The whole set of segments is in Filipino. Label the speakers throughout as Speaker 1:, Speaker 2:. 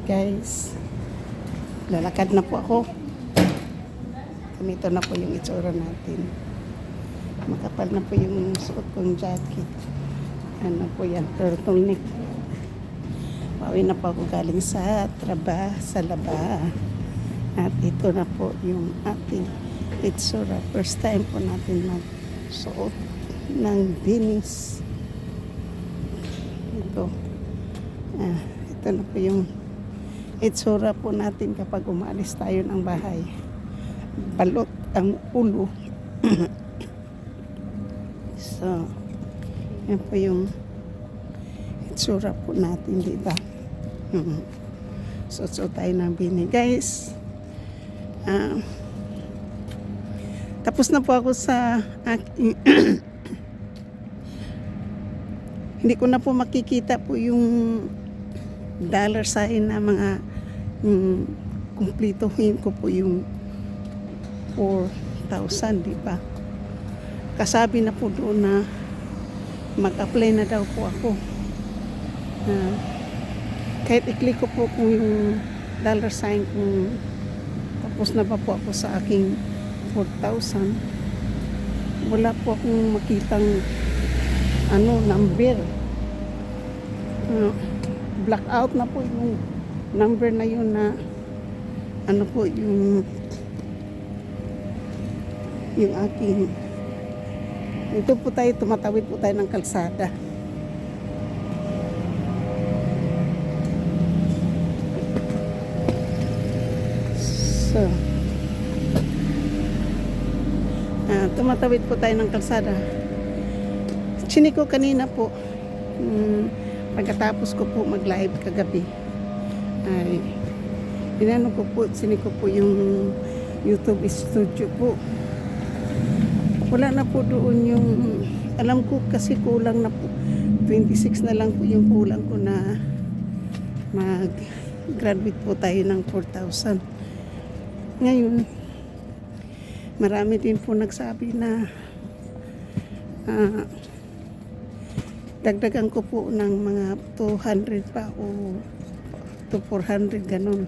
Speaker 1: Guys, lalakad na po ako. Ganito na po yung itsura natin. Makapal na po yung suot kong jacket. Ano po yan, turtleneck. Pauwi na po ako galing sa sa laba. At ito na po yung ating itsura. First time po natin magsuot ng binis. Ito na po yung itsura po natin kapag umalis tayo ng bahay. Balot ang ulo. So, yan po yung itsura po natin, diba? So tayo ng bini. Guys, tapos na po ako sa aking hindi ko na po makikita po yung dollar sign na mga kumplituhin ko po yung 4,000, di ba? Kasabi na po doon na mag-apply na daw po ako. Kahit i-click ko po kung yung dollar sign kung tapos na ba po ako sa aking 4,000, wala po akong makitang number. Blackout na po yung number na yun na po yung aking ito po tayo, tumatawid po tayo ng kalsada. So tumatawid po tayo ng kalsada. Chinik ko kanina po pagkatapos ko po mag-live kagabi ay sinik ko po yung YouTube studio po. Wala na po doon yung alam ko kasi kulang na po 26 na lang po yung kulang ko na mag-graduate po tayo ng 4,000. Ngayon marami din po nagsabi na dagdagan ko po ng mga 200 pa o to 400 ganun.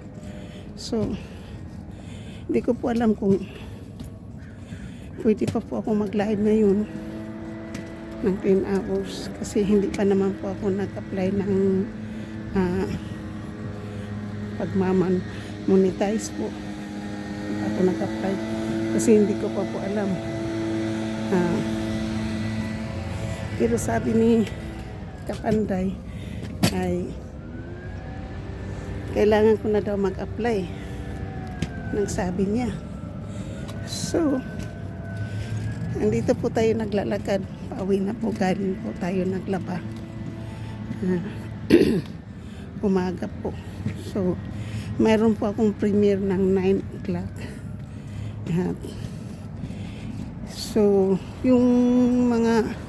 Speaker 1: So hindi ko po alam kung pwede pa po ako mag-live ngayon ng 10 hours kasi hindi pa naman po ako nag-apply ng pag-monetize po. Hindi ako nag-apply kasi hindi ko pa po alam. Pero sabi ni Kapanday ay kailangan ko na daw mag-apply ng sabi niya. So andito po tayo naglalakad. Pauwi na po, galing po tayo naglaba. Umaga po. So mayroon po akong premiere ng 9 o'clock. So yung mga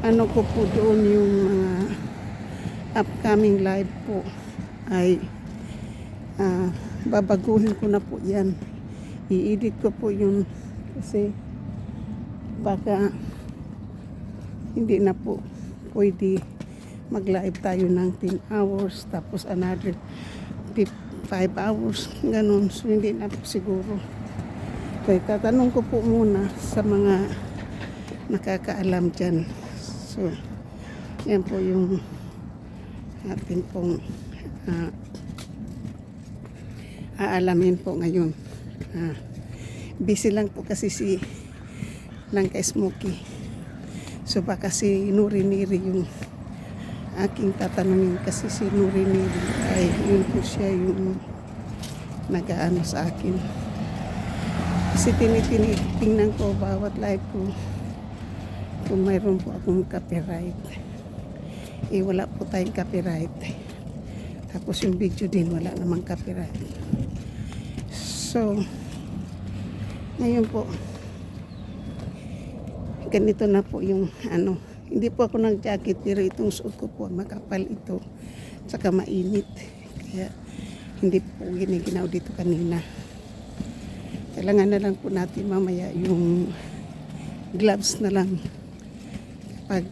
Speaker 1: ko po doon, yung mga upcoming live po ay babaguhin ko na po yan. I-edit ko po yun kasi baka hindi na po pwede mag-live tayo ng 10 hours tapos another 5 hours ganun. So hindi na po siguro. Kaya tatanong ko po muna sa mga nakakaalam dyan. So yan po yung atin pong aalamin po ngayon. Busy lang po kasi si Langka Smokey. So baka si Nuri-Niri yung aking tatanungin kasi si Nuri-Niri ay yun po siya yung nag-aano sa akin. Kasi tinitingnan ko bawat live ko kung mayroon po akong copyright. Wala po tayong copyright. Tapos yung video din wala namang copyright. So ngayon po ganito na po yung hindi po ako nag-jacket pero itong suot ko po makapal ito saka mainit kaya hindi po giniginaw dito kanina. Kailangan na lang po natin mamaya yung gloves na lang pag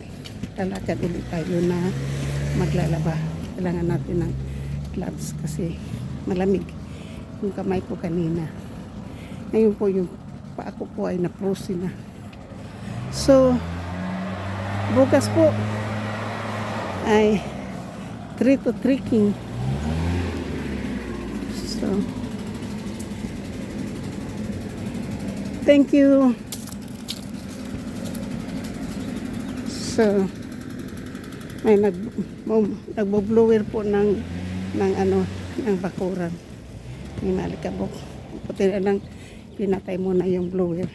Speaker 1: lalakad ulit tayo na maglalaba. Kailangan natin ng gloves kasi malamig yung kamay ko kanina. Ngayon po yung paa ko po ay na-frozen na. So, bukas po ay treat to trekking. So, thank you. So, may nagbo-blower po ng bakuran. May malikabok. Puti na lang pinatay muna yung blower.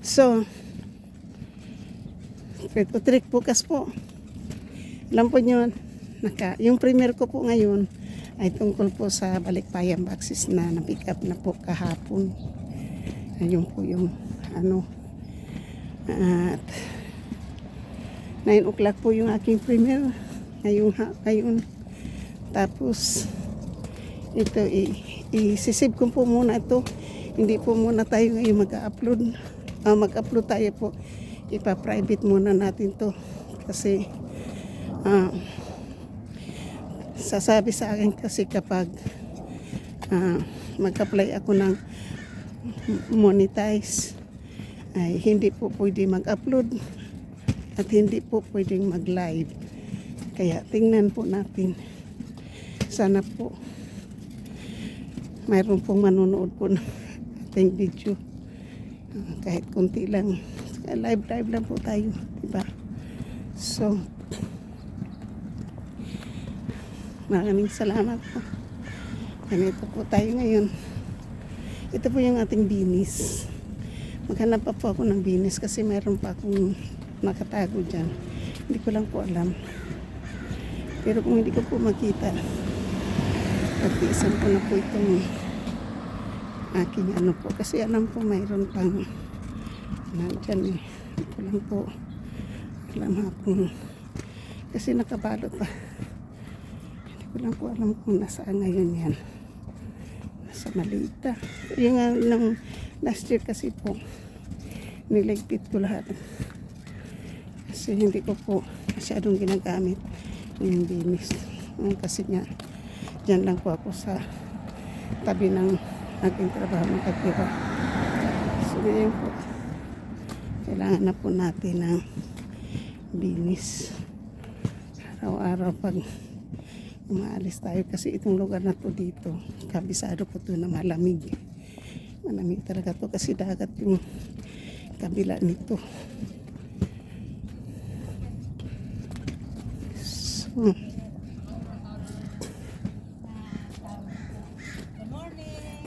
Speaker 1: So, ito trick bukas po. Alam po nyo, yung premier ko po ngayon ay tungkol po sa balikbayan boxes na na-pick up na po kahapon. Ayun po yung at 9 o'clock po yung aking premier ngayon. Tapos ito isisave ko po muna ito. Hindi po muna tayo ngayon mag-upload tayo po. Ipa-private muna natin to kasi sasabi sa akin kasi kapag mag-apply ako ng monetize ay hindi po pwede mag-upload at hindi po pwedeng mag-live. Kaya tingnan po natin. Sana po mayroon pong manonood po ng ating video. Kahit konti lang. Live lang po tayo. Diba? So, maraming salamat po. Ganito po tayo ngayon. Ito po yung ating binis. Maghanap pa po ako ng binis kasi mayroon pa akong nakatago dyan. Hindi ko lang po alam. Pero kung hindi ko po makita, pagtiisan ko na po itong aking po. Kasi alam ko mayroon pang nandyan eh. Hindi ko lang po alam kung kasi nakabalot pa. Hindi ko lang po alam kung nasaan ngayon yan. Nasa Malita. Yung nung last year kasi po niligpit ko lahat kasi hindi ko po masyadong ginagamit yung binis kasi nga dyan lang po ako sa tabi ng aking trabaho nakatira. So ngayon po kailangan na po natin ng binis araw-araw pag umaalis tayo kasi itong lugar na to dito kabisado po to na malamig talaga to kasi dagat yung kabila nito. So,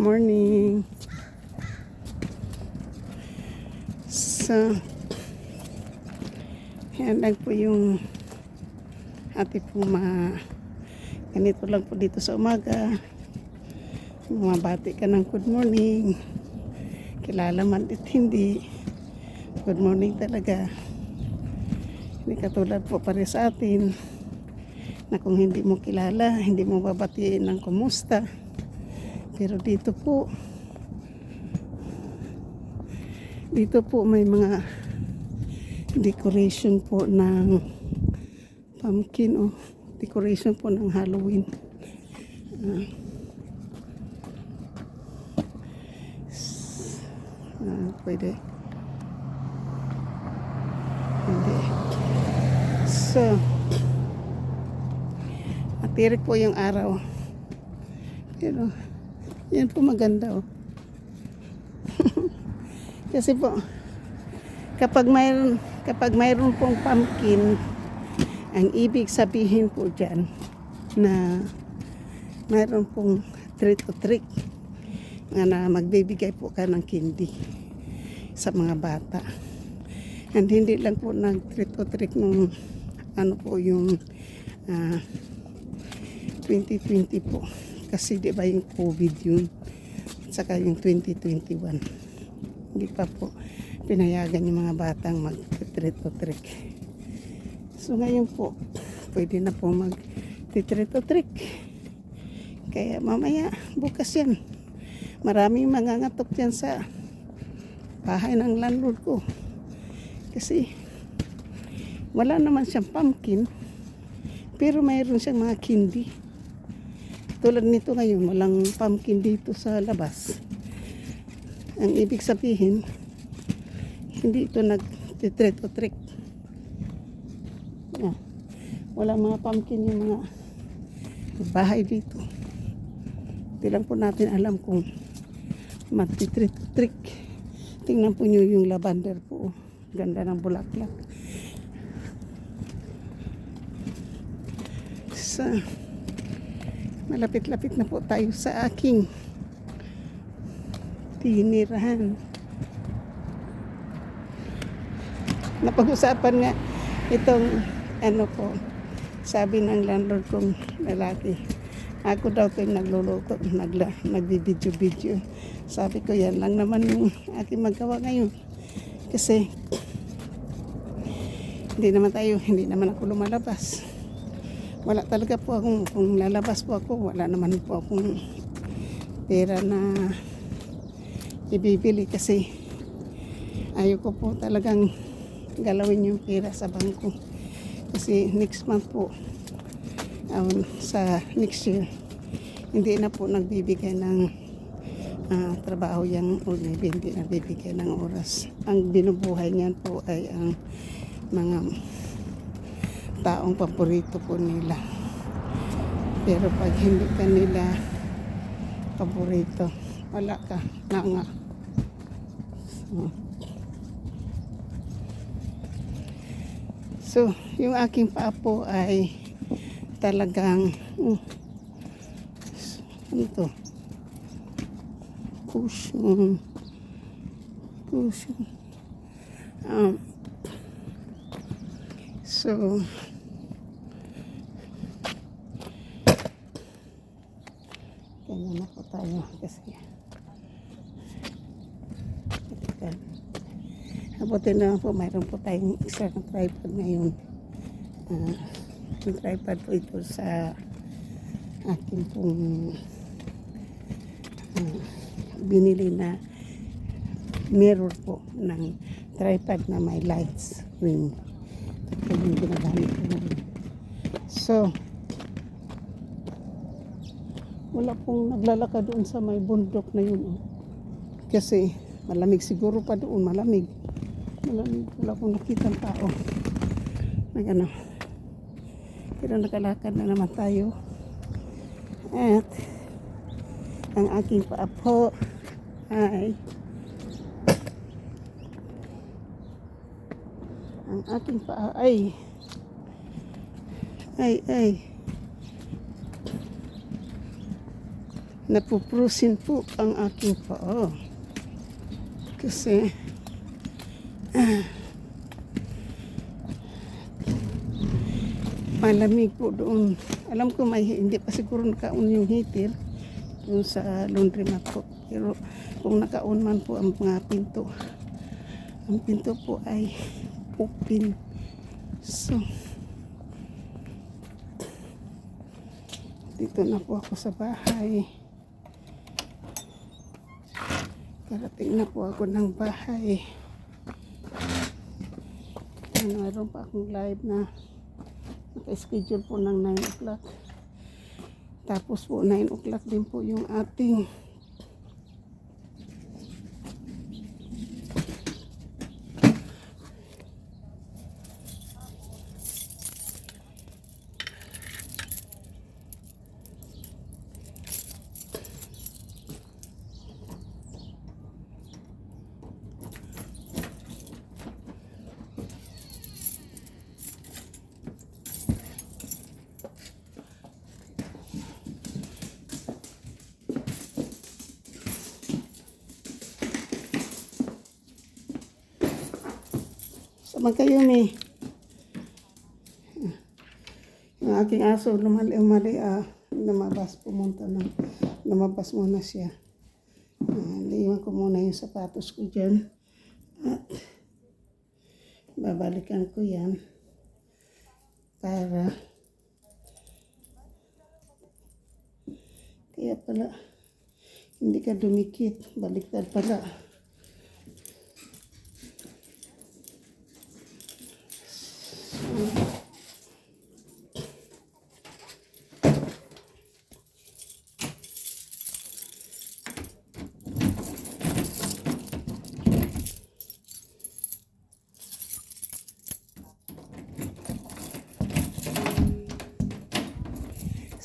Speaker 1: morning. So, yan lang po yung ate po ganito lang po dito sa umaga. Mabati ka ng good morning. Kilala man at hindi. Good morning talaga. Hindi katulad po pare sa atin na kung hindi mo kilala, hindi mo babatiin ng kumusta. Pero dito po may mga decoration po ng pumpkin o decoration po ng Halloween. Pwede. Hindi. So, matirik po yung araw. Pero, yan po maganda oh. Kasi po, kapag mayroon pong pumpkin, ang ibig sabihin po dyan na mayroon pong treat or trick na magbibigay po ka ng candy sa mga bata. And hindi lang po nag-treat or trick nung yung 2020 po. Kasi di ba yung COVID yun. At saka yung 2021. Hindi pa po pinayagan yung mga batang mag-treat or trick. So ngayon po, pwede na po mag-treat or trick. Kaya mamaya, bukas yan. Maraming mangangatok dyan sa bahay ng landlord ko. Kasi wala naman siyang pumpkin. Pero mayroon siyang mga candy. Tulad nito ngayon, walang pumpkin dito sa labas. Ang ibig sabihin, hindi ito nag-trick o trick. Wala mga pumpkin yung mga bahay dito. Hindi lang po natin alam kung mag-trick o trick. Tingnan po nyo yung lavender po. Ganda ng bulaklak. Malapit-lapit na po tayo sa aking tinirahan. Napag-usapan nga itong sabi ng landlord kong lalaki, ako daw ko yung nagluluto, nagbibidyo-video. Sabi ko, yan lang naman yung aking magawa ngayon. Kasi hindi naman ako lumalabas. Wala talaga po akong, kung lalabas po ako, wala naman po akong pera na ibibili kasi ayoko po talagang galawin yung pera sa bangko. Kasi next month po, sa next year, hindi na po nagbibigay ng trabaho yan o hindi nagbibigay ng oras. Ang binubuhay niyan po ay ang mga taong paborito po nila. Pero pag hindi ka nila paborito, wala ka na nga. So, yung aking paa po ay talagang ano to? Cushion. So, ganyan na po tayo kasi abutin na po, mayroon po tayong isang tripod ngayon. Yung tripod po ito sa akin pong binili na mirror po ng tripod na may lights ring. Ito yung ginagamit ko ngayon. So, wala pong naglalakad doon sa may bundok na yun. Kasi malamig siguro pa doon, malamig. Wala pong nakitang tao. Pero nakalakad na naman tayo. At ang aking paa po ay napuprusin po ang aking paa. Kasi malamig po doon. Alam ko hindi pa siguro naka-on yung heater yung sa laundry mat po. Pero kung naka-on man po ang mga pinto, ang pinto po ay open. So, dito na po ako sa bahay. Karating na po ako ng bahay. Mayroon pa akong live na naka-schedule po ng 9 o'clock. Tapos po 9 o'clock din po yung ating Magkayumi. Yung aking aso lumabas muna siya. Liiwan ko muna yung sapatos ko dyan at babalikan ko yan para kaya pala hindi ka dumikit, baliktad pala.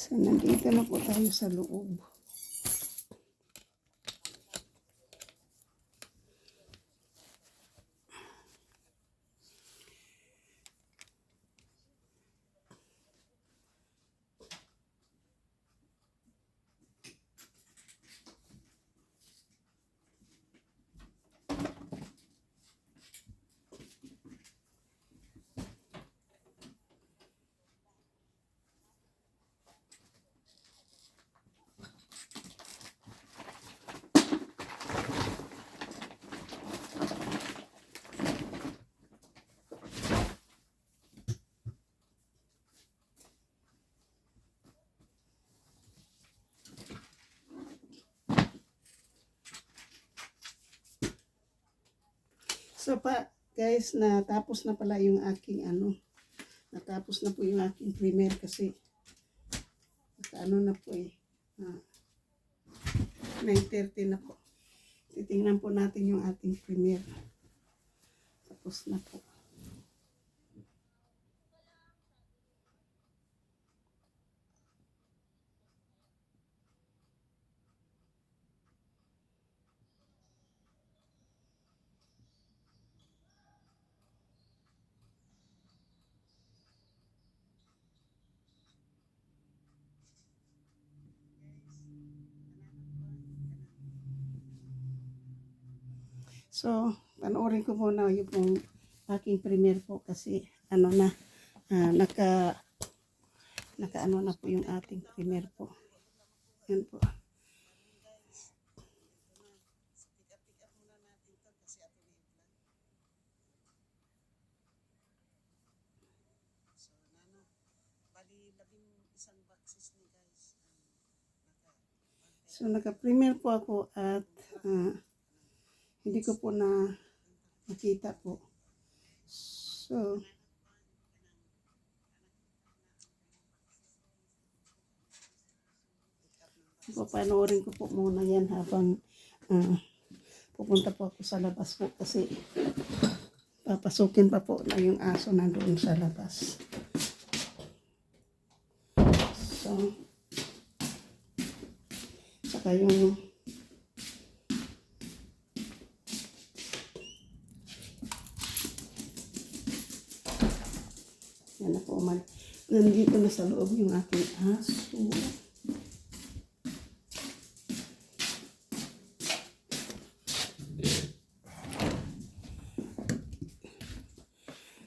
Speaker 1: So, nandito na po tayo sa loob. So guys, natapos na pala yung aking natapos na po yung aking primer kasi na po eh. 9:30 na po. Titingnan po natin yung ating primer. Tapos na po. So, panoorin ko muna yung pong aking premiere po kasi naka na po yung ating premiere po. Yan po. So, naka-premiere po ako at hindi ko po nakita po. So, papanoorin ko po muna yan habang pupunta po ako sa labas po kasi papasukin pa po na yung aso na doon sa labas. So, saka yung yan na po, nandito na sa loob yung aking aso.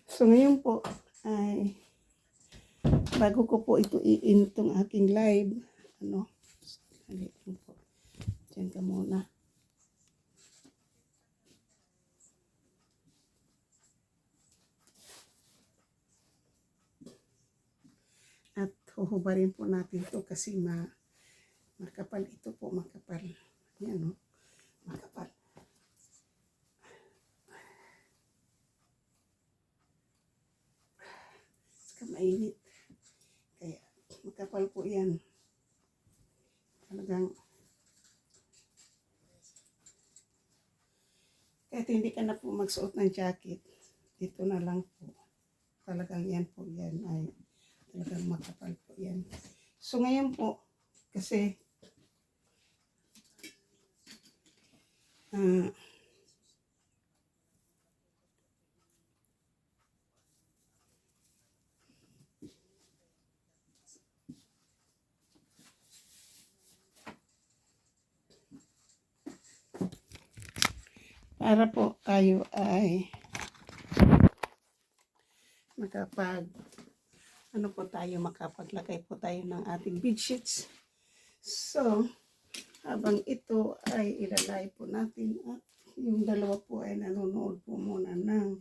Speaker 1: So ngayon po ay bago ko po ito i-in itong aking live, po. Diyan ka muna. At huhubarin po natin ito kasi makapal ito po, makapal. Yan makapal. Saka mainit. Kaya makapal po yan. Talagang kahit hindi ka na po magsuot ng jacket, dito na lang po. Talagang yan po, yan ay talagang makapal po yan. So ngayon po, kasi para po tayo ay makapaglagay po tayo ng ating bedsheets. So, habang ito ay ilalay po natin at yung dalawa po ay nanonood po muna ng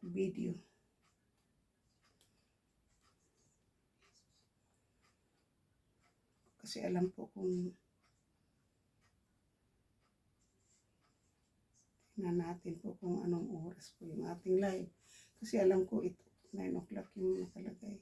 Speaker 1: video. Kasi alam po kung na natin po kung anong oras po yung ating live. Kasi alam ko ito, 9 o'clock yung nakalagay.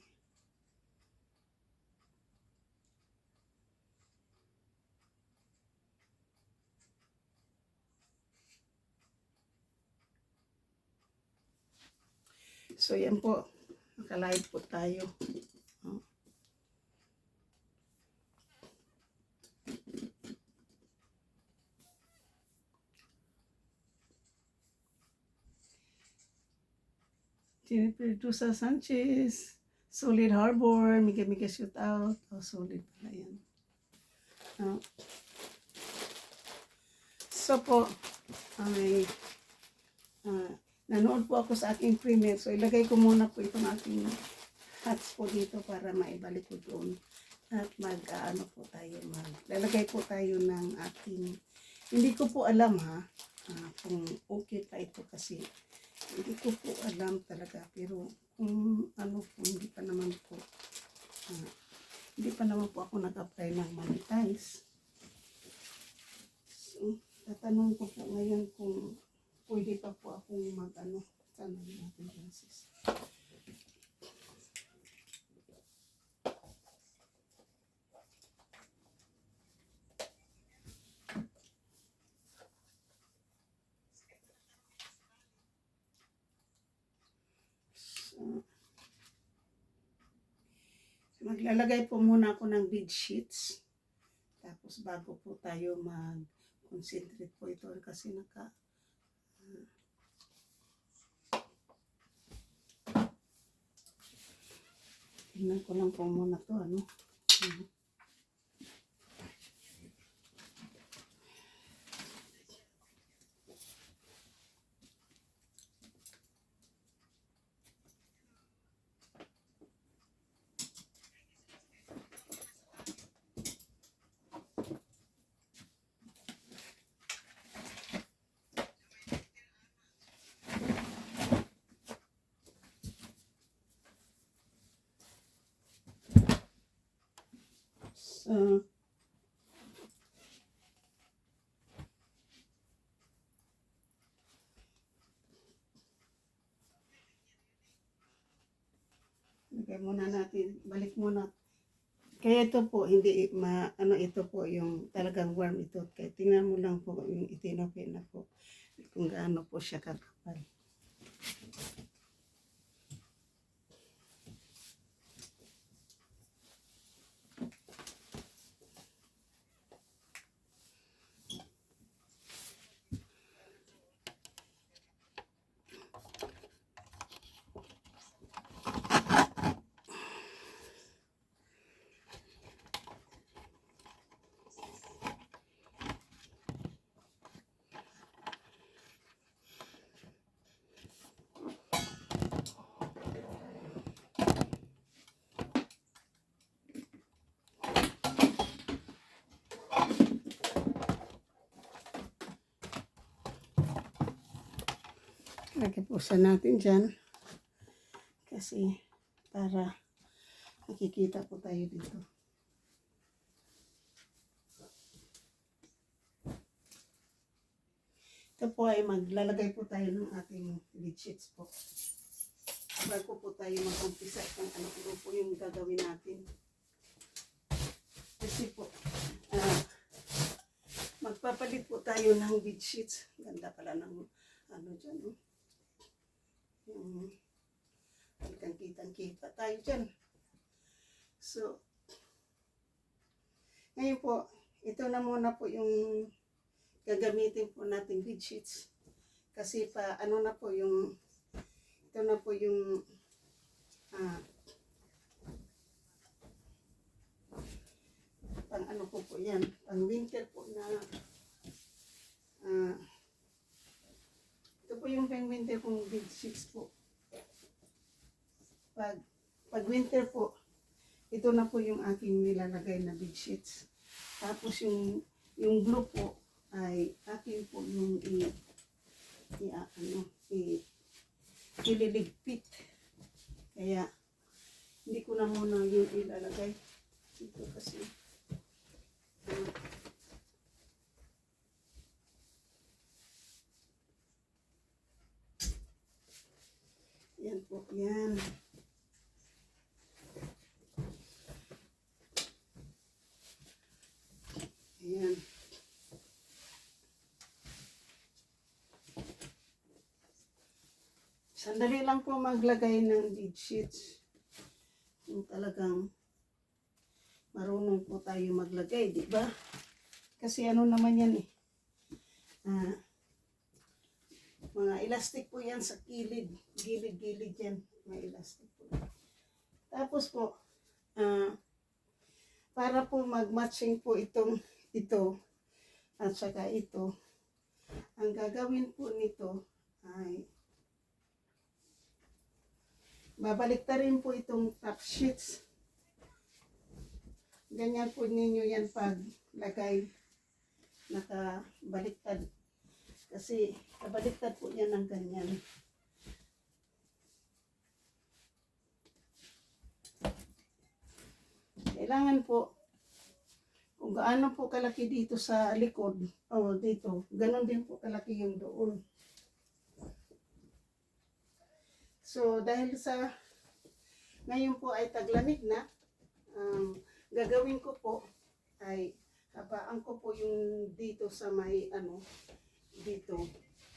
Speaker 1: So yan po, naka-live po tayo. Jennifer Dusa Sanchez. Solid Harbor. Mika shoot out. Oh, solid pala yan. Oh. So po, ay nanood po ako sa aking premiere. So ilagay ko muna po itong aking hats po dito para maibalik ko doon. At ano po tayo, lalagay po tayo ng ating, hindi ko po alam ha, kung okay pa ito kasi hindi ko po alam talaga, pero kung ano po, hindi pa naman po ako nag-apply ng monetize. So, tatanong ko po ngayon kung pwede pa po akong sana natin Francis. Maglalagay po muna ako ng bead sheets. Tapos bago po tayo mag-concentrate po ito kasi tingnan ko lang po muna to ano. So, lagay muna natin, balik muna. Kaya ito po, hindi ito po yung talagang warm ito. Kaya tingnan mo lang po yung itinopin na po kung gaano po siya kakapal. Lagay po siya natin dyan. Kasi para makikita po tayo dito. Ito po ay maglalagay po tayo ng ating bead sheets po. Bago po tayo mag-umpisa kung ano po yung gagawin natin. Kasi po, magpapalit po tayo ng bead sheets. Ganda pala ng dyan. Yung kitang-kita tayo dyan. So, ngayon po, ito na muna po yung gagamitin po nating bead sheets. Kasi ito na po yung pang ano po yan, pang winter po na ito po yung pang winter pong bead sheets po. Pag winter po, ito na po yung aking nilalagay na bead sheets. Tapos yung blue po ay akin po yung ililigpit. Kaya hindi ko na muna yung ilalagay dito kasi yan po, yan. Ayan. Sandali lang po maglagay ng bead sheets. Kung talagang marunong po tayo maglagay, di ba? Kasi ano naman yan Mga elastic po yan sa kilid. Gilid-gilid yan. Mga elastic po. Tapos po, para po mag-matching po ito at saka ito, ang gagawin po nito ay babalik rin po itong top sheets. Ganyan po ninyo yan pag lagay nakabaliktad. Kasi kabaliktad po yan ng ganyan. Kailangan po, kung gaano po kalaki dito sa likod, o dito, ganon din po kalaki yung doon. So, dahil sa, ngayon po ay taglamig na, gagawin ko po ay habaan ko po yung dito sa may dito.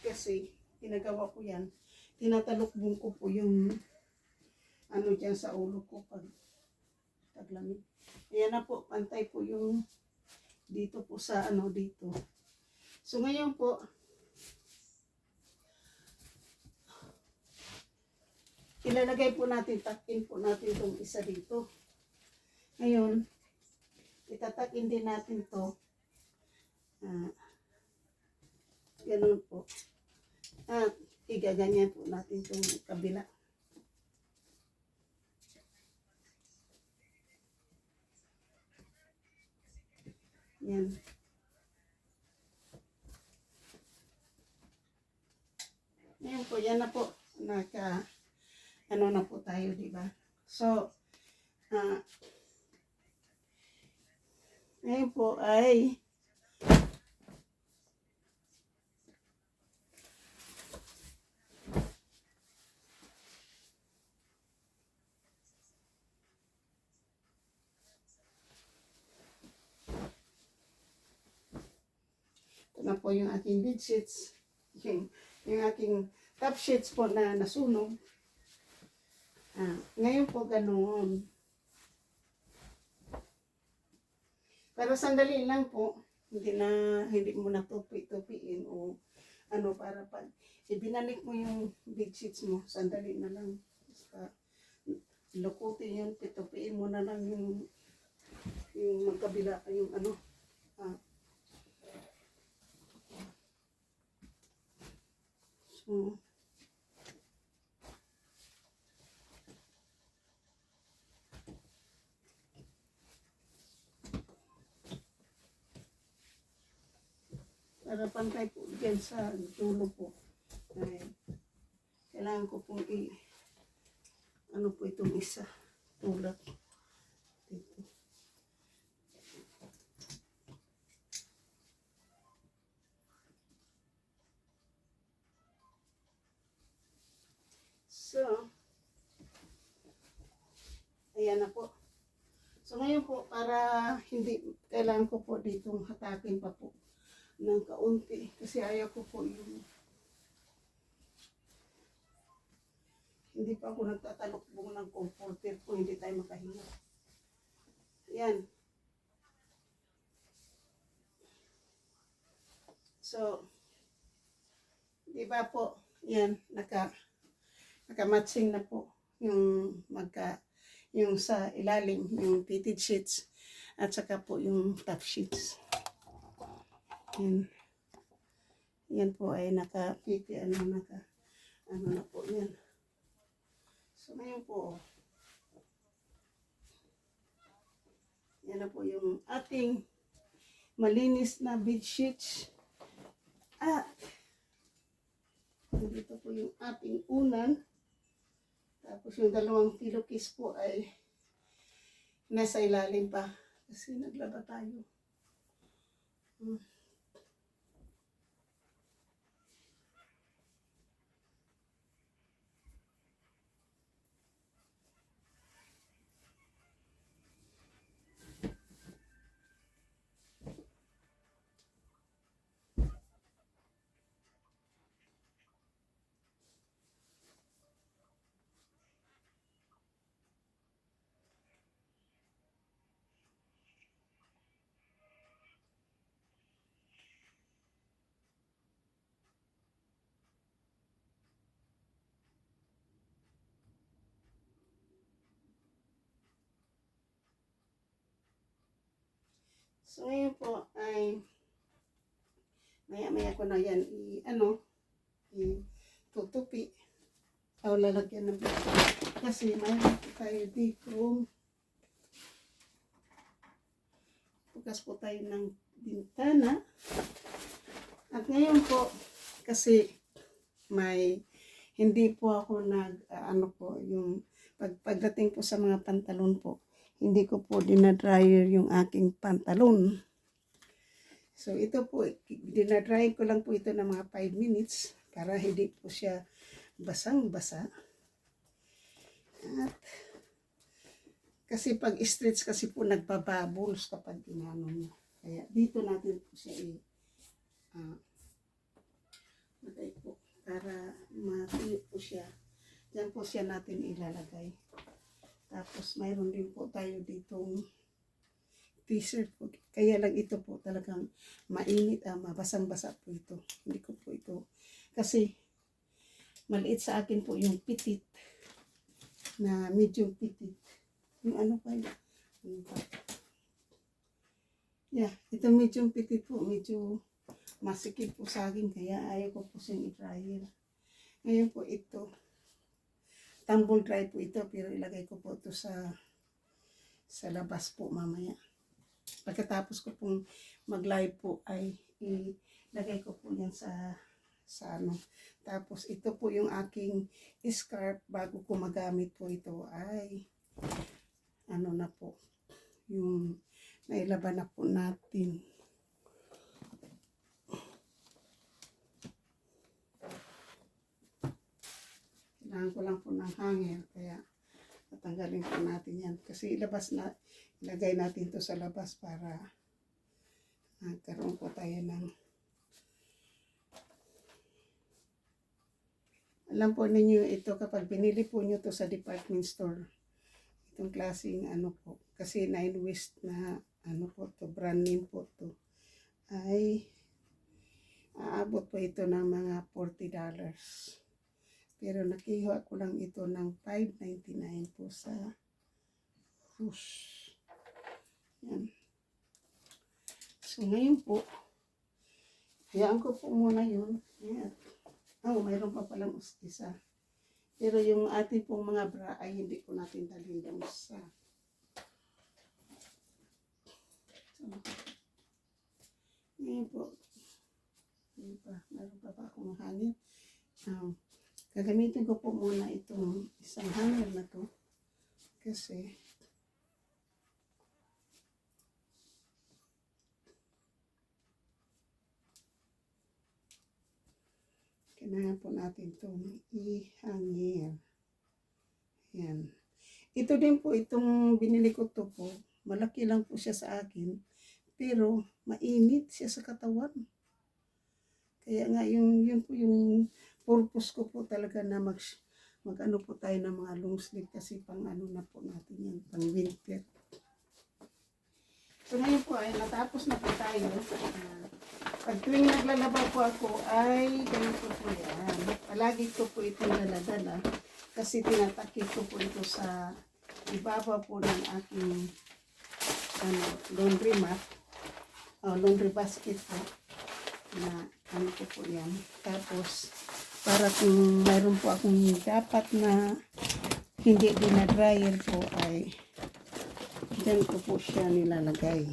Speaker 1: Kasi, ginagawa ko yan, tinatalukbong ko po yung dyan sa ulo ko pag taglamig. Ayan na po, pantay po yung dito po sa dito. So ngayon po, ilalagay po natin, takin po natin itong isa dito. Ngayon, itatakin din natin to. Ganun po. At igaganyan po natin itong kabila. Yan. Ngayon po, yan na po. Na po tayo, di ba? So, ngayon po ay ito na po yung aking bed sheets. Yung aking top sheets po na nasunog. Ngayon po ganoon. Pero sandali lang po, hindi mo na tupi-tupiin o para pag ibinalik mo yung bed sheets mo, sandali na lang. Basta lukutin yun, pitupiin mo na lang yung magkabila, yung So, para pantay po dyan sa dulo po. Ay, kailangan ko po po itong isa. Tulak. Dito. So, ayan na po. So ngayon po, para hindi, kailangan ko po ditong hatakin pa po ng kaunti. Kasi ayaw ko po yung hindi pa ako nagtatalokbong ng comforter po, hindi tayo makahinga. Yan. So, di ba po, yan, naka-matching na po yung yung sa ilalim, yung fitted sheets, at saka po yung top sheets. Yan po ay naka-fitted, na po yan. So ngayon po, yan na po yung ating malinis na bed sheets. Dito po yung ating unan. Tapos yung dalawang pillowcase po ay nasa ilalim pa. Kasi naglaba tayo. So ngayon po ay maya-maya ko na yan tutupi o lalagyan ng bito. Kasi mayroon po tayo dito. Bukas po tayo ng bintana. At ngayon po, kasi hindi po ako yung pagdating po sa mga pantalon po, hindi ko po dinadryer yung aking pantalon. So ito po, dinadryer ko lang po ito ng mga 5 minutes para hindi po siya basang-basa. At kasi pag stretch kasi po nagbabubbles kapag ginano niya. Kaya dito natin po siya lagay po para matuyo po siya. Diyan po siya natin ilalagay. Tapos mayroon din po tayo ditong t-shirt po. Kaya lang ito po talagang mainit, mabasang-basa po ito. Hindi ko po ito. Kasi maliit sa akin po yung pitit na medium pitit. Yung ano pa yun? Yeah, ito medium pitit po. Medyo masikip po sa akin. Kaya ayaw ko po siyang i-dryer. Ngayon po ito. Tumble dry po ito, pero ilagay ko po ito sa labas po mamaya. Pagkatapos ko pong mag-live po ay ilagay ko po yan sa ano. Tapos ito po yung aking scarf bago ko magamit po ito ay ano na po, yung nailaban na po natin. Kailangan ko lang po ng hanger, kaya tatanggalin po natin yan. Kasi ilagay natin to sa labas para magkaroon po tayo ng alam po ninyo ito kapag binili po nyo to sa department store. Itong klaseng ano po. Kasi Nine West na ano po to, brand name po to. Ay aabot po ito ng mga $40. Pero nakiha ko lang ito ng $5.99 po sa Rush. Yan. So ngayon po, hayaan ko po muna yun. Yan. Mayroon pa palang isa. Pero yung ating pong mga bra ay hindi ko natin dalhin doon sa. So, ngayon po, meron pa akong hangin. Gagamitin ko po muna itong isang hanger na to kasi kailangan po natin itong i-hanger. Yan. Ito din po, itong binili ko to po, malaki lang po siya sa akin, pero mainit siya sa katawan. Kaya nga yun po yung purpose ko po talaga na mag-ano po tayo ng mga long sleeve kasi pang ano na po natin yan, pang winter. So ngayon po ay natapos na po tayo. Pag tuwing naglalaba po ako ay ganito po yan. Palagi ko po itong daladala kasi tinatakip ko po ito sa ibaba po ng aking laundry mat. Laundry basket po na ano ko po yan. Tapos para kung mayroon po akong dapat na hindi dinadryer po ay dyan ko po siya nilalagay.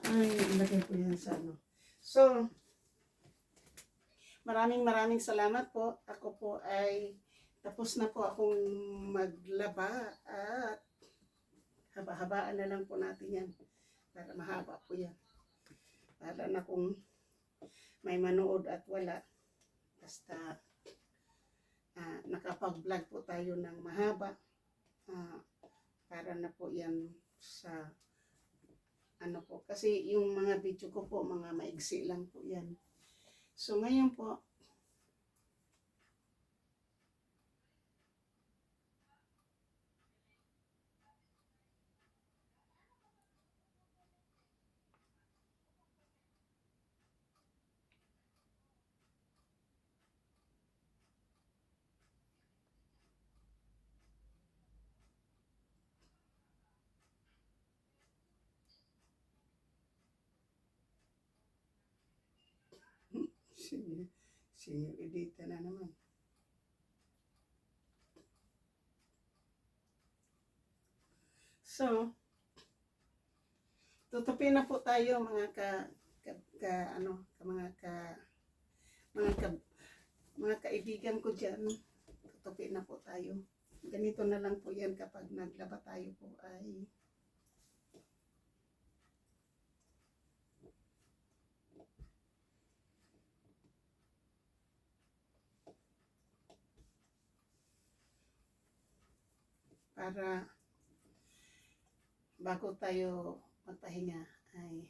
Speaker 1: Ay, ilagay ko yan sa ano. So, maraming salamat po. Ako po ay tapos na po akong maglaba at haba-habaan na lang po natin yan para mahaba po yan. Para na kung may manood at wala. Basta nakapag-vlog po tayo ng mahaba para na po yan sa ano po. Kasi yung mga video ko po, mga maigsi lang po yan. So ngayon po, Senior editor na naman. So, tutupin na po tayo mga mga kaibigan ko diyan. Tutupin na po tayo. Ganito na lang po 'yan kapag naglaba tayo po ay para bago tayo magpahinga ay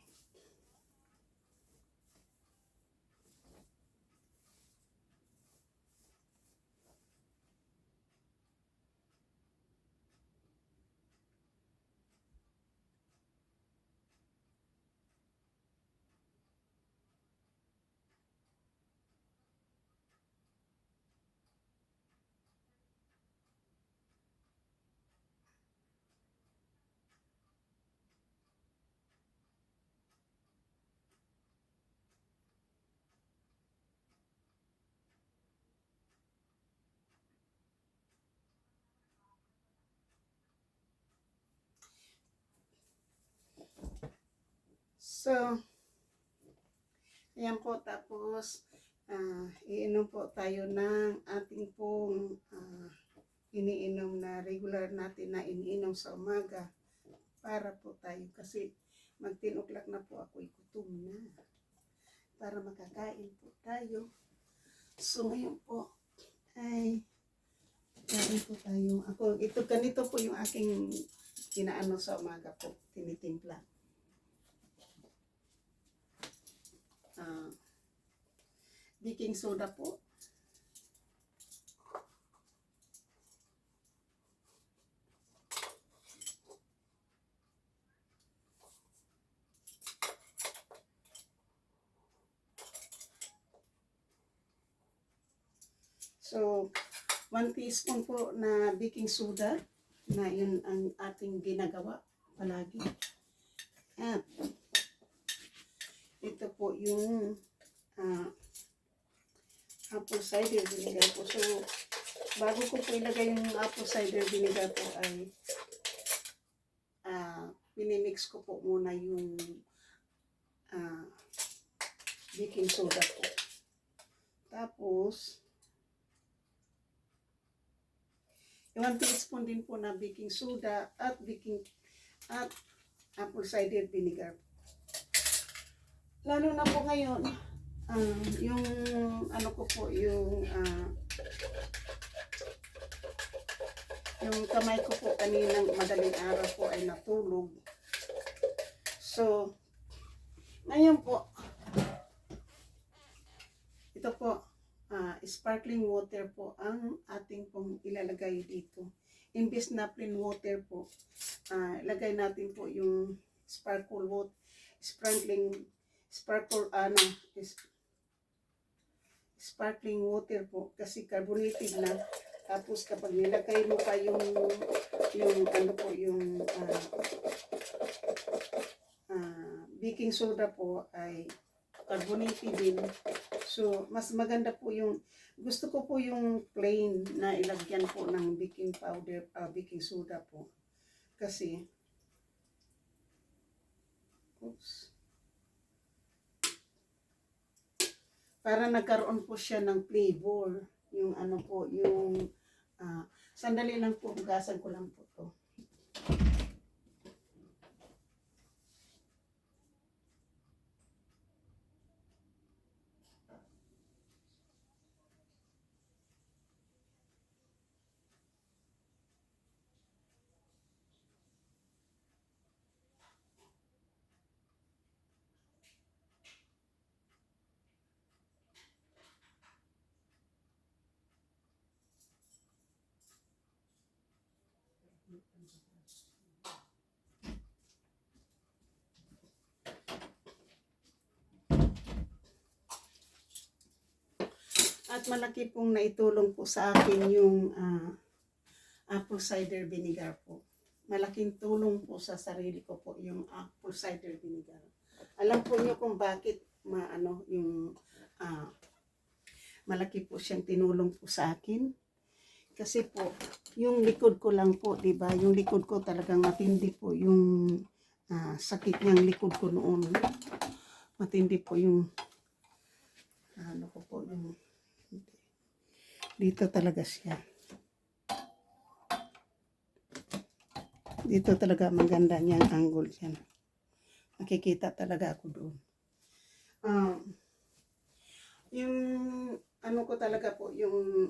Speaker 1: so ayan po, tapos iinom po tayo ng ating pong iniinom na regular natin na iniinom sa umaga para po tayo kasi mag 10 o'clock na po ako'y gutom na para makakain po tayo. So ngayon po ay kain po tayo. Ganito po yung aking inaano sa umaga po, tinitimpla. Baking soda po. So, 1 teaspoon po na baking soda na yun ang ating ginagawa palagi. At ito po yung apple cider vinegar po. So, bago ko po ilagay yung apple cider vinegar po ay pinimix ko po muna yung baking soda po. Tapos, 1 teaspoon din po na baking soda at apple cider vinegar. Lalo na po ngayon, yung ano ko po, yung kamay ko po kaninang madaling araw po ay natulog. So, ngayon po, ito po, sparkling water po ang ating pong ilalagay dito. Imbes na plain water po, lagay natin po yung sparkling water po kasi carbonated na. Tapos kapag nilagay mo pa yung baking soda po ay carbonated din. So, mas maganda po gusto ko po yung plain na ilagyan po ng baking powder, baking soda po. Kasi, para nagkaroon po siya ng flavor. Yung sandali lang po, hugasan ko lang po to. At malaki pong naitulong po sa akin yung apple cider vinegar po. Malaking tulong po sa sarili ko po yung apple cider vinegar. Alam po niyo kung bakit malaki po siyang tinulong po sa akin. Kasi po, yung likod ko lang po, di ba? Yung likod ko talagang matindi po yung sakit niyang likod ko noon. Matindi po yung ano ko po yung dito talaga siya. Dito talaga maganda niyang angle yan. Nakikita talaga ako doon. Yung ano ko talaga po, yung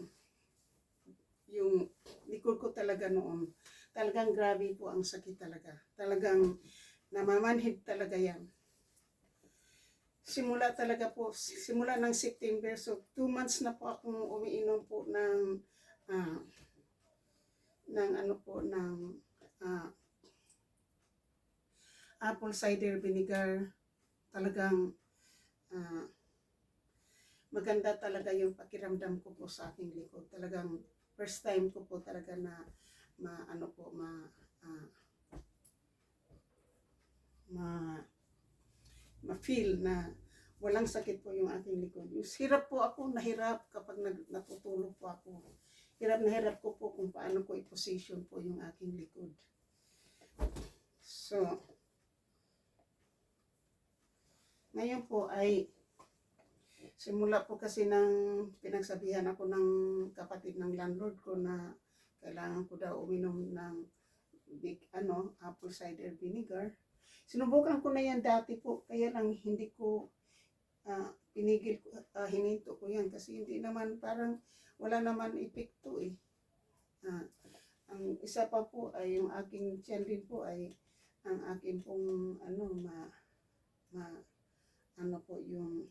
Speaker 1: likod ko talaga noon, talagang grabe po ang sakit talaga. Talagang namamanhid talaga yan. Simula talaga po, simula ng September, so 2 months na po akong umiinom po ng ano po, ng apple cider vinegar. Talagang maganda talaga yung pakiramdam ko po sa aking likod. Talagang first time ko po talaga na ma-feel na walang sakit po yung aking likod. Hirap po ako, nahirap kapag natutulog po ako. Hirap na hirap ko po kung paano ko i-position po yung aking likod. So, ngayon po ay simula po kasi ng pinagsabihan ako ng kapatid ng landlord ko na kailangan ko daw uminom ng apple cider vinegar. Sinubukan ko na yan dati po, kaya lang hindi ko pinigil, hininto ko yan kasi hindi naman, parang wala naman epekto eh. Ang isa pa po ay yung aking tiyan din po ay ang aking pong yung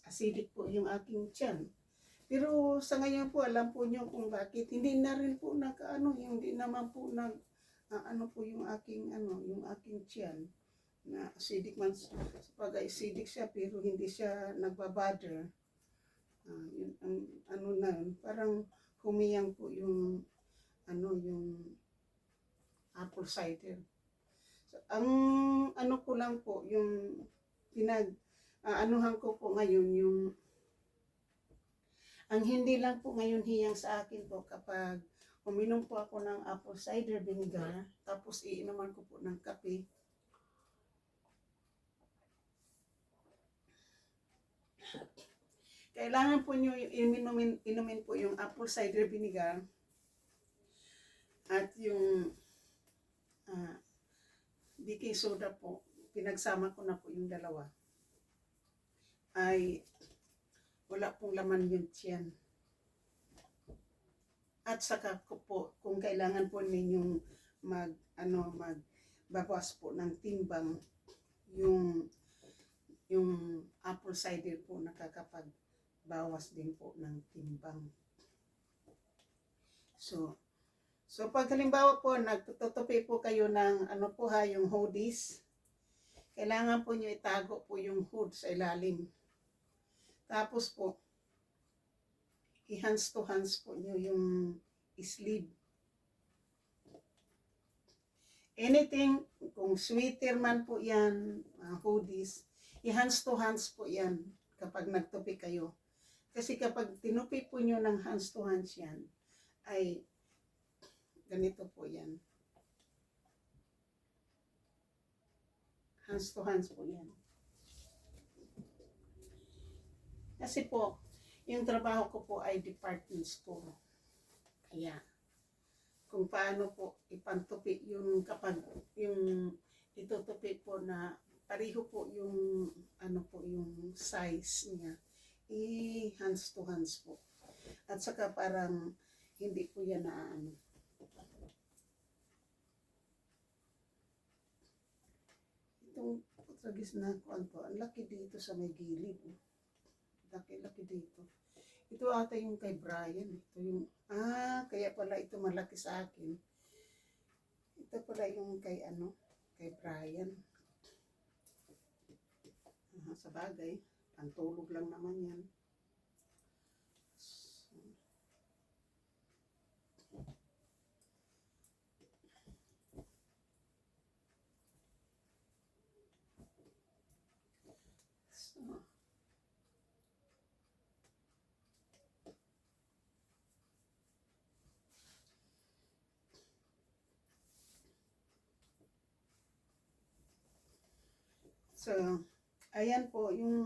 Speaker 1: acidic po yung aking tiyan. Pero sa ngayon po, alam po nyo kung bakit. Hindi na rin po hindi naman po po yung aking tiyan na acidic man. Pag-acidic siya, pero hindi siya nagbabother. Yun, parang humiyang po yung apple cider. So, ang ko lang po, yung anuhan ko po ngayon, yung ang hindi lang po ngayon hiyang sa akin po kapag uminom po ako ng apple cider vinegar, tapos iinuman ko po ng kape. Kailangan po nyo inumin po yung apple cider vinegar at yung baking soda po. Pinagsama ko na po yung dalawa. Ay wala pong laman yung tiyan. At saka ko po, kung kailangan po ninyong magbawas po ng timbang, yung apple cider po nakakapagbawas din po ng timbang. So pag halimbawa po, nagtutupi po kayo ng yung hoodies, kailangan po nyo itago po yung hood sa ilalim. Tapos po, i-hands to hands po nyo yung sleeve. Anything, kung sweater man po yan, hoodies, i-hands to hands po yan kapag nagtupi kayo. Kasi kapag tinupi po nyo ng hands to hands yan, ay ganito po yan. Hands to hands po yan. Kasi po, yung trabaho ko po ay department store. Kaya, kung paano po ipantupi yung kapag yung itutupi po na pareho po yung yung size niya, hands to hands po. At saka parang hindi po yan itong tragis na kuan po, ang laki dito sa may gilid. Laki dito. Ito ata yung kay Brian. Ito yung, kaya pala ito malaki sa akin. Ito pala yung kay Brian. Sa bagay, pantulog lang naman yan. So, ayan po yung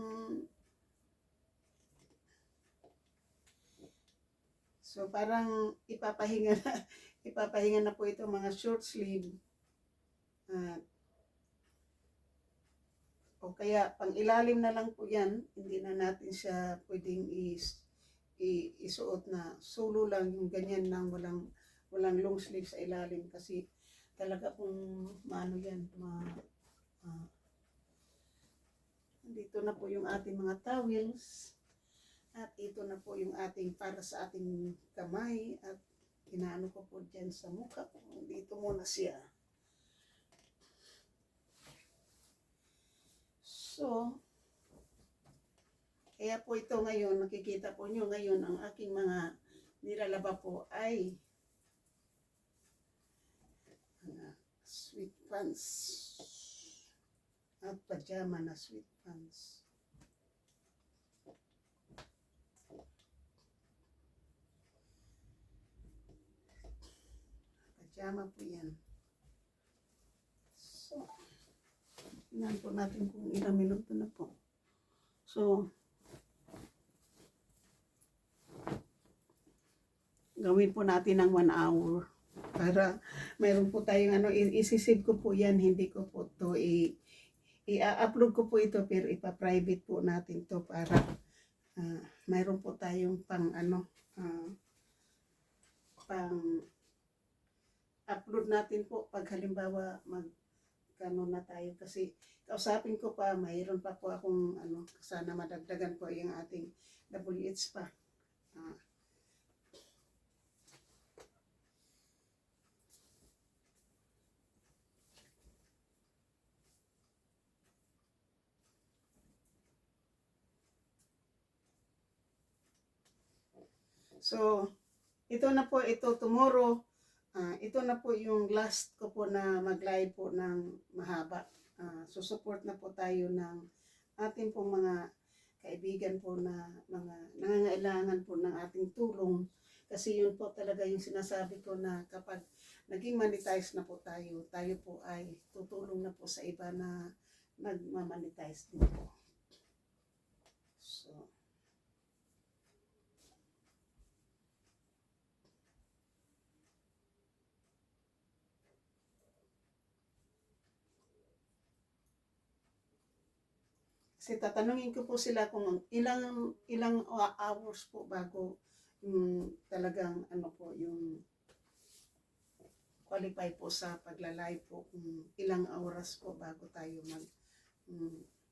Speaker 1: so parang ipapahinga na ipapahinga na po ito mga short sleeve. At o kaya pang ilalim na lang po yan, hindi na natin siya pwedeng isuot na solo lang yung ganyan nang walang long sleeve sa ilalim kasi talaga pong maano yan, dito na po yung ating mga towels at ito na po yung ating para sa ating kamay at inaano ko po dyan sa mukha ko. Dito muna siya. So, kaya po ito ngayon, nakikita po nyo ngayon ang aking mga nilalaba po ay sweat pants at pajama na sweat pants. Pajama po yan. So, tingnan po natin kung ilang minuto na po. So, gawin po natin ng 1 hour para mayroon po tayong isisave ko po yan, hindi ko po to i-upload ko po ito pero ipa-private po natin to para mayroon po tayong pang pang upload natin po pag halimbawa magkano na tayo kasi kausapin ko pa, mayroon pa po akong sana madagdagan po yung ating WH pa. So, ito na po, ito tomorrow, ito na po yung last ko po na mag-live po ng mahaba. Susupport na po tayo ng ating pong mga kaibigan po na mga nangangailangan po ng ating tulong. Kasi yun po talaga yung sinasabi ko na kapag naging monetize na po tayo, tayo po ay tutulong na po sa iba na nagmamonetize din po. So, kasi tatanungin ko po sila kung ilang hours po bago yung talagang po yung qualify po sa pagla-live po, kung ilang oras po bago tayo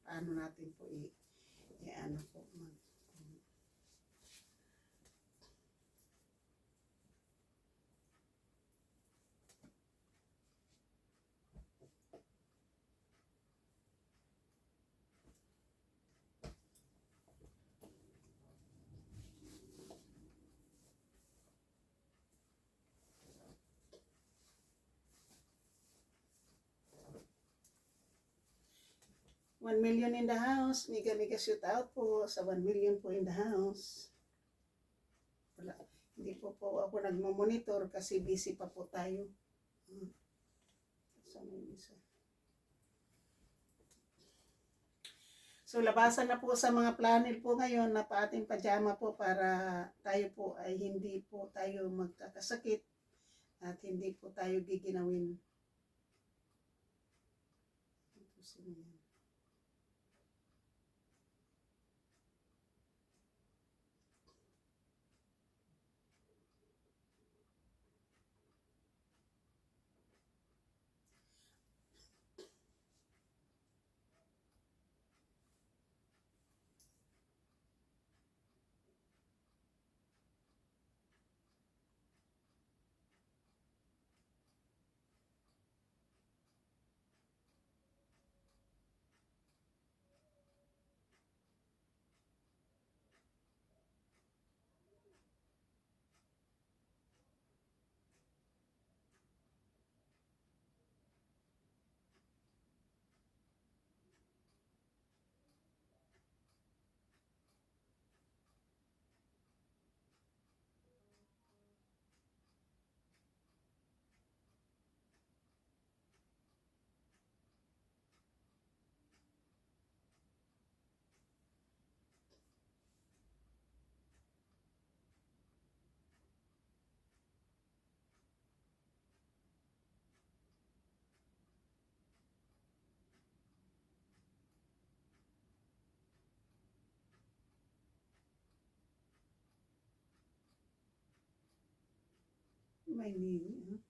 Speaker 1: paano natin po po $1 million in the house. Mega shoot out po sa 1 million po in the house. Wala. Hindi po ako nagmo-monitor kasi busy pa po tayo. So, labasan na po sa mga planel po ngayon na ating pajama po para tayo po ay hindi po tayo magkakasakit at hindi po tayo giginawin. my name.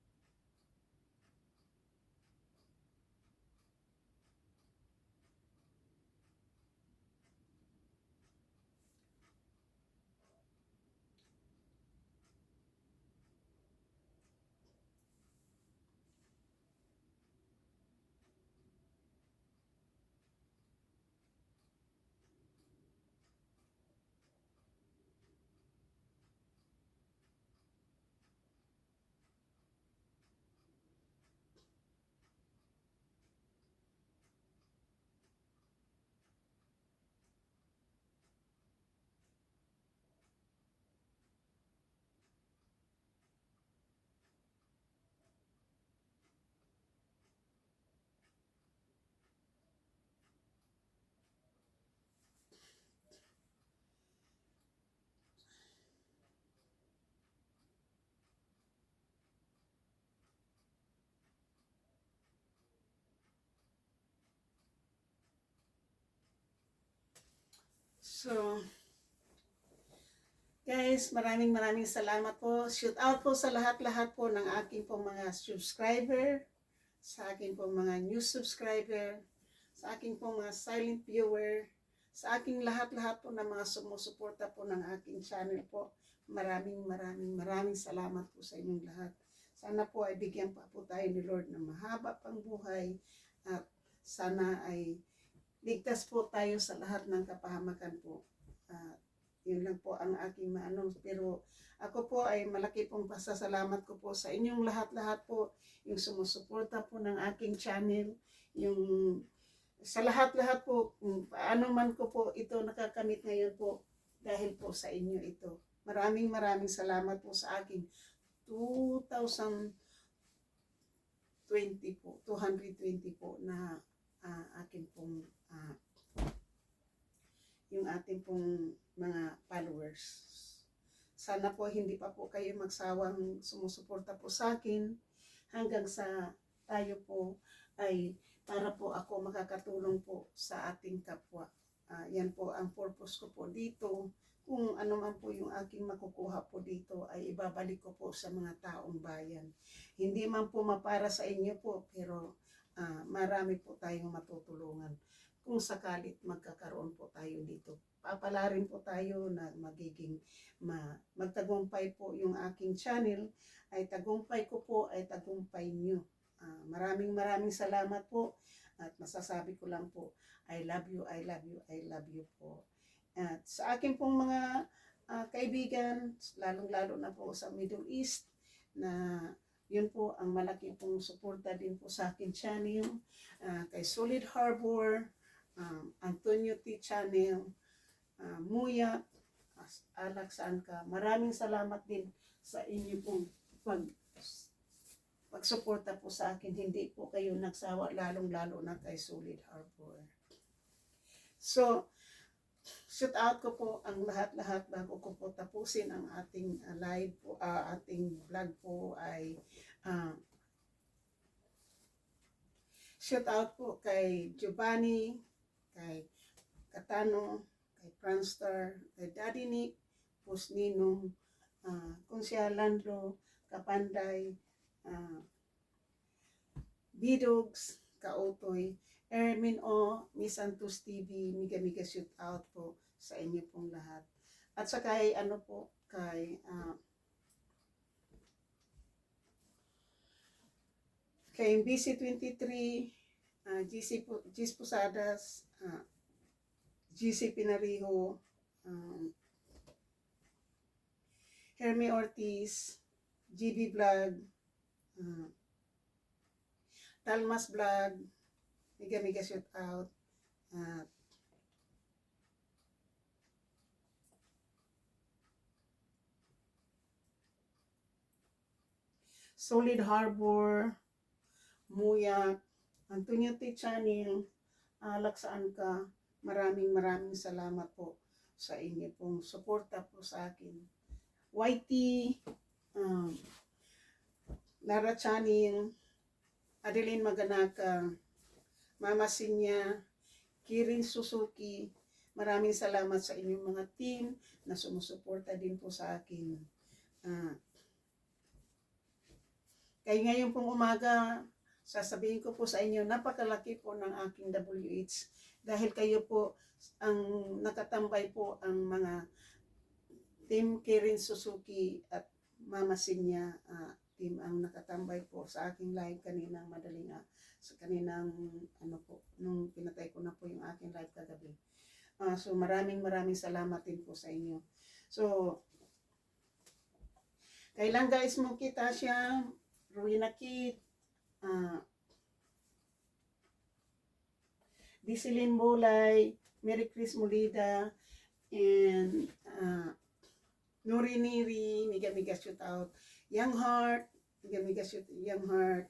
Speaker 1: So, guys, maraming salamat po. Shout out po sa lahat-lahat po ng aking po mga subscriber, sa aking po mga new subscriber, sa aking po mga silent viewer, sa aking lahat-lahat po ng mga sumusuporta po ng aking channel po. Maraming salamat po sa inyong lahat. Sana po ay bigyan pa po tayo ni Lord ng mahaba pang buhay at sana ay ligtas po tayo sa lahat ng kapahamakan po. Yun lang po ang aking maano. Pero ako po ay malaki pong pasasalamat ko po sa inyong lahat-lahat po, yung sumusuporta po ng aking channel, yung sa lahat-lahat po, paano man ko po ito nakakamit ngayon po, dahil po sa inyo ito. Maraming salamat po sa aking 2020 po, 220 po na akin pong yung ating pong mga followers. Sana po hindi pa po kayo magsawang sumusuporta po sa akin hanggang sa tayo po ay para po ako makakatulong po sa ating kapwa. Yan po ang purpose ko po dito. Kung ano man po yung aking makukuha po dito ay ibabalik ko po sa mga taong bayan. Hindi man po mapara sa inyo po, pero marami po tayong matutulungan kung sakalit magkakaroon po tayo dito. Papalarin po tayo na magiging magtagumpay po yung aking channel, ay tagumpay ko po ay tagumpay nyo. Maraming salamat po at masasabi ko lang po, I love you po. At sa akin pong mga kaibigan, lalong-lalo na po sa Middle East, na yun po ang malaki pong suporta din po sa akin channel, kay Solid Harbor, Antonio T. Channel, Muya, Alex Anka. Maraming salamat din sa inyo pong pagsuporta po sa akin. Hindi po kayo nagsawa, lalong-lalo na kay Solid Harbor. So, shout out ko po ang lahat-lahat bago ko po tapusin ang ating live po, ating vlog po ay shout out po kay Giovanni, kay Katano, kay Franstar, kay Daddy Nick, Pusninong, Kunsya Landro, Kapanday, Bidogs, Kautoy, Ermin O, Miss Santos TV, miga shoot out po sa inyo pong lahat. At sa kay ano po, kay BC23, GC Posadas, GC Pinariho, Hermie Ortiz, GB Vlog, Talmas Vlog, miga shoot out, Solid Harbor, Muya, Antonio T. Channel, Alex Anka. Maraming salamat po sa inyo pong suporta po sa akin. YT, Lara Channel, Adeline Maganaka, Mama Sinya, Kirin Suzuki. Maraming salamat sa inyong mga team na sumusuporta din po sa akin. Kaya ngayon pong umaga, sasabihin ko po sa inyo, napakalaki po ng aking WH. Dahil kayo po ang nakatambay po ang mga Team Kirin Suzuki at Mama Sinya team ang nakatambay po sa aking live kaninang sa kaninang po, nung pinatay ko na po yung aking live kagabi. So maraming salamat din po sa inyo. So, kailan guys mo kita siya, Rowena Kid, Disilin Bolay, Mary Chris Molida, and Nuri Niri, Miga shoot out, Young Heart, Miga shoot Young Heart,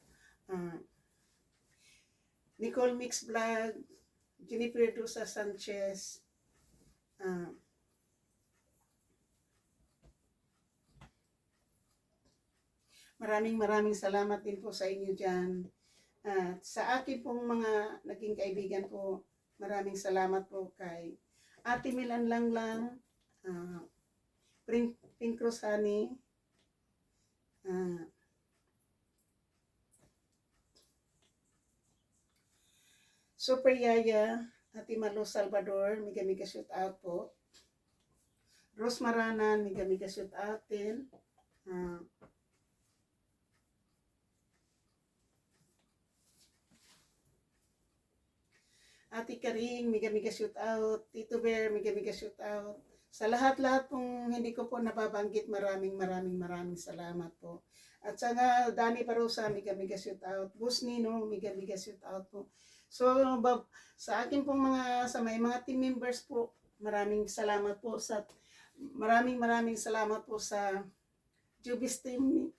Speaker 1: Nicole Mix Vlog, Jennifer Dusa Sanchez, maraming salamat din po sa inyo dyan. Sa akin pong mga naging kaibigan po, maraming salamat po kay Ate Milan Lang, Pink Rosani, Super Yaya, Ate Malo Salvador, miga shoot out po. Rose Maranan, miga shoot out din. Ate Karing, miga shoot out. Tito Bear, miga shoot out. Sa lahat-lahat pong hindi ko po nababanggit, maraming salamat po. At saka Dani Parosa, miga shoot out. Bus Nino, miga shoot out po. So, sa akin pong sa may mga team members po, maraming salamat po sa Jubis team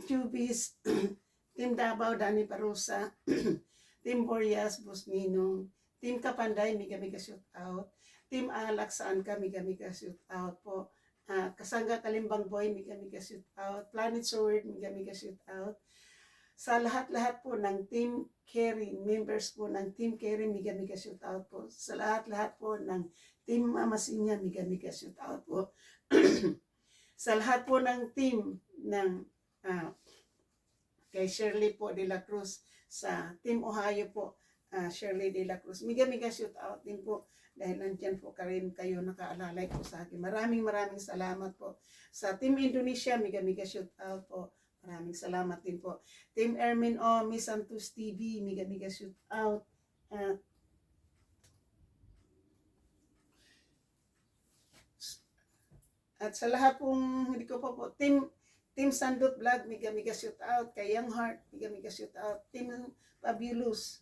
Speaker 1: Jubis, Team Davao, Dani Parosa, Team Boreas, Bus Ninong, Team Kapanday, miga shoot out. Team Alak, saan ka, miga shoot out po. Kasangga Kalimbang Boy, miga shoot out. Planet Sword, miga shoot out. Sa lahat-lahat po ng Team Carry, members po ng Team Carry, miga shoot out po. Sa lahat-lahat po ng Team Mamasinya, miga shoot out po. Sa lahat po ng team ng kay Shirley po de la Cruz, sa Team Ohio po, Shirley de la Cruz, miga shoot out din po. Dahil nandyan po kayo nakaalalay po sa akin. Maraming salamat po. Sa Team Indonesia, miga shoot out po. Maraming salamat din po. Team Ermin Miss Santos TV, miga shoot out. At sa lahat pong hindi ko po Team Sandot Vlog, miga shoot out. Kay Young Heart, miga shoot out. Team Fabulous,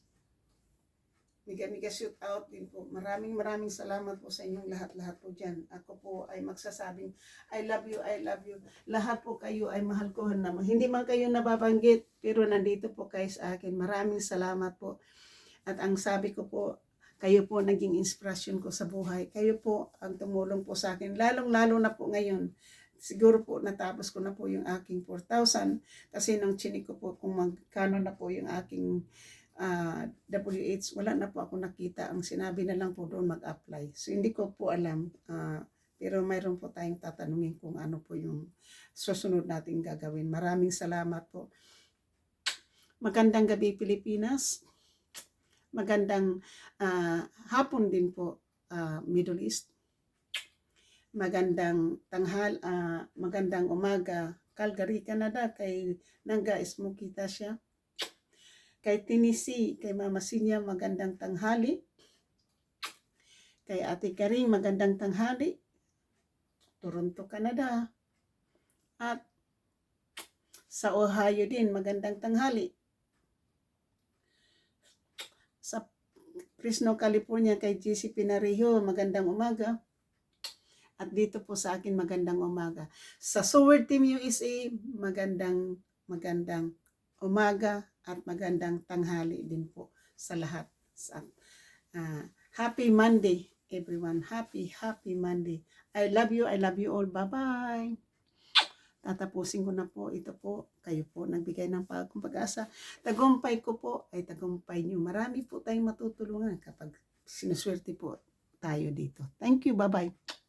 Speaker 1: miga shoot out din po. Maraming salamat po sa inyong lahat po dyan. Ako po ay magsasabing, I love you. Lahat po kayo ay mahal ko naman. Hindi man kayo nababanggit, pero nandito po kayo sa akin. Maraming salamat po. At ang sabi ko po, kayo po naging inspirasyon ko sa buhay. Kayo po ang tumulong po sa akin. Lalong-lalo na po ngayon. Siguro po natapos ko na po yung aking 4,000. Kasi nung chinik ko po kung magkano na po yung aking WH, wala na po ako nakita. Ang sinabi na lang po doon mag-apply. So hindi ko po alam. Pero mayroon po tayong tatanungin kung ano po yung susunod nating gagawin. Maraming salamat po. Magandang gabi Pilipinas. Magandang hapon din po Middle East. Magandang magandang umaga Calgary, Canada, kay Nangga Smoky Tasha. Kay Tennessee, kay Mama Sinya, magandang tanghali. Kay Ate Karing, magandang tanghali. Toronto, Canada. At sa Ohio din, magandang tanghali. Sa Fresno, California, kay JC Pinarejo, magandang umaga. At dito po sa akin, magandang umaga. Sa Sword Team USA, magandang umaga at magandang tanghali din po sa lahat. Happy Monday, everyone. Happy Monday. I love you all. Bye-bye. Tatapusin ko na po. Ito po, kayo po nagbigay ng pag-asa. Tagumpay ko po ay tagumpay nyo. Marami po tayong matutulungan kapag sinuswerte po tayo dito. Thank you. Bye-bye.